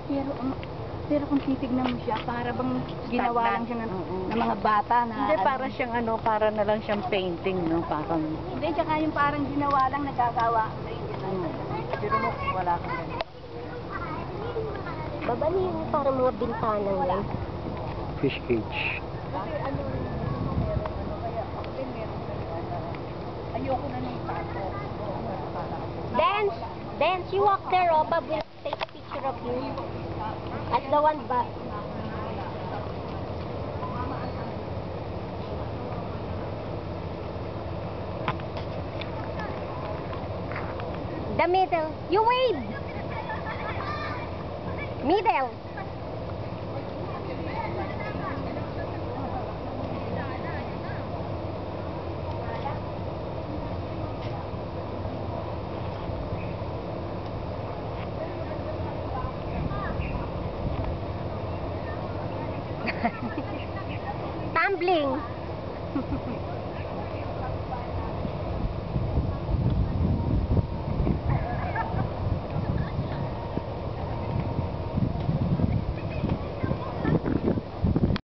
Pero, pero kung titignan mo siya, para bang ginawa lang siya ng mga bata na... Hindi, para siyang ano, para na lang siyang painting, no? Parang... Hindi, tsaka yung parang ginawa lang, nagagawa ko na yun. Pero mo, wala kang ganito. Babali yung parang mga bintana yan. Fish cage. Kasi ano rin, meron, kaya ako din meron ayoko na ng tato. Dance! Dance! You walk there, oh. Bob will take a picture of you. At the one ba? The middle. You wave! Middle. Tumbling.